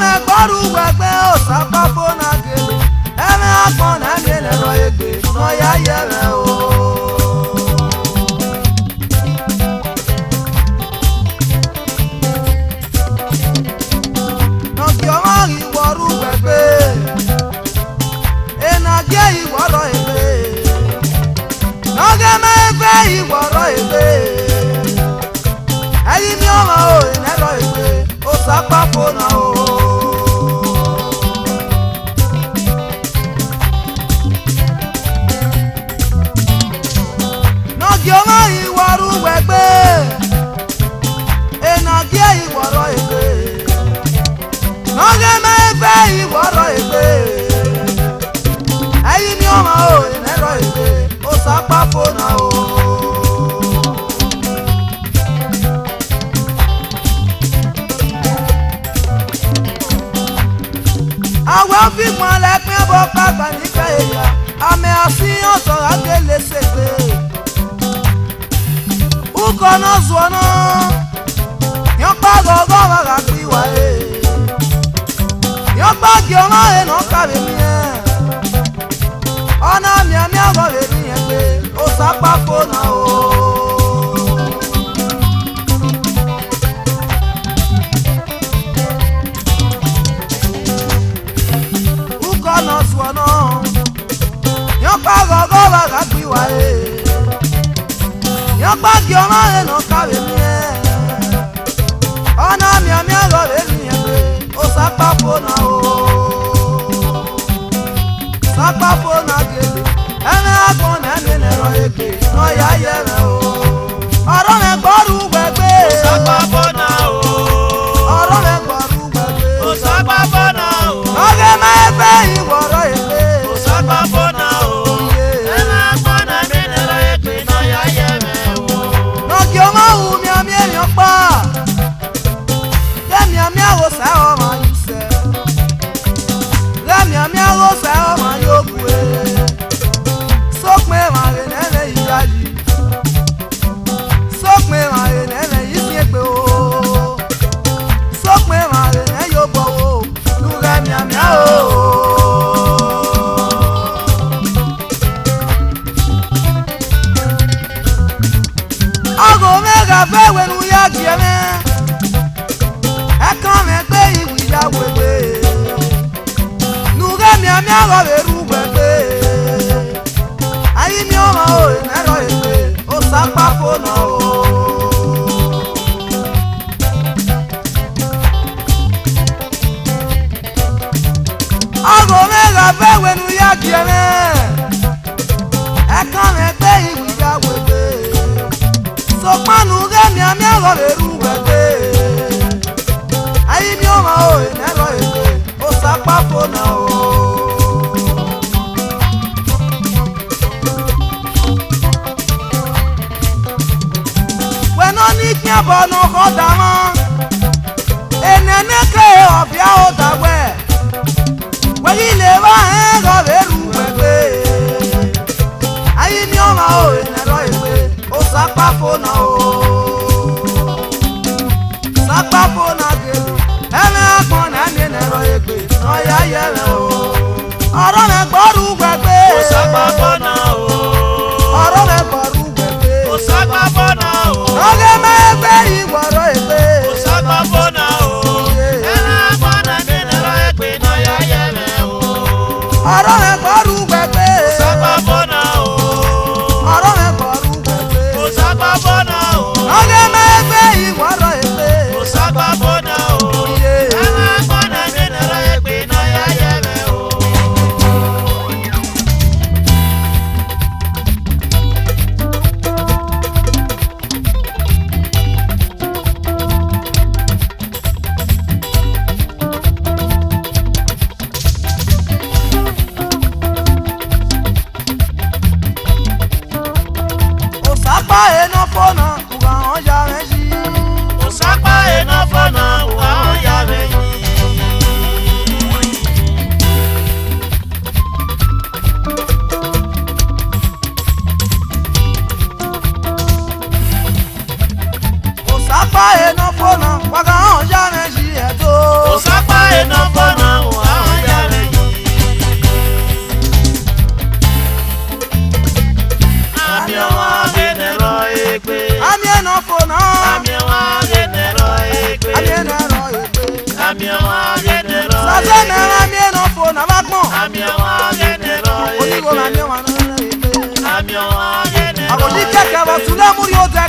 me gboru gbegbe o sapafo na gele eme akpon na mi le ro egbe no ya yere o no ki o ma ri gboru gbegbe ena ge iworo egbe no ge me egbe iworo egbe ayi mi o ma o le ro egbe o sapafo na o Yoma iwaru wegbe enagie iworo egbe noge me egbe iworo egbe ayi ni o ma o enero egbe o sapafo na o awo fi mo le pin bo pagba ni fe eya ame asiyan so agele segbe Ukono zuono Yokpa gogo waga piwa Yokpa gioma no kabe miye Ona miya miya gobe miye pe O sapafo na o Ukono zuono Yokpa gogo waga piwa Yokpa gioma no kabe miye Ona miya miya gobe miye pe O sapafo na o Sapafo na gele Eme akon eme nero eke No ya yere o Oro me gboru gbegbe O sapafo na o Oro me gboru gbegbe O sapafo na o Noge me egbe iworo egbe O sapafo na o Eme akon eme nero eke no ya yere Nogi o ma wu mi ami eyan pa Lemi ami awo se o ma yuse Lemi ami awo se o ma yogwe Sokme ma re nene iyali Sokme ma re nene isi egbe o Sokme ma re nene yobo o Luge mi ami awo Ago mega fewe nu ya kieme Ekan me pe iwi ya wewe Nuge mi ami ago beru wewe Ayi mi o ma o enero egbe O sapafo na o Ago mega fewe nu ya kieme Ekan me pe iwi ya wewe Sopanu ge mi ami ago beru wegbe Ayi mi o ma o enero egbe O sapafo na o Weno ni kiabo no hodama Enene ke ofia o dawe Wegi le ba ego beru wegbe Ayi mi o ma o enero egbe O sapafo na o Sapafo na gele Eme akpon na mi nero egbe No ya yere o Oro me gboru gbegbe O sapafo na o Oro me gboru gbegbe O sapafo na o Noge me egbe iworo egbe O sapafo na o Eme akon eme nero egbe no ya yere o Oro me gboru gbegbe O sapafo na o Oro me gboru gbegbe O sapafo na o Noge me egbe iworo egbe O sapafo na o Eme akon eme nero egbe no ya yere o Osapa eno fona uga onja meji O sapa eno fona wa ya meyi Osapa eno fona uga onja meji eto O sapa eno Sase nera mi no fo na ba gbon. Oni go na mi wa na ebe. Agodi keke wa tule muri o te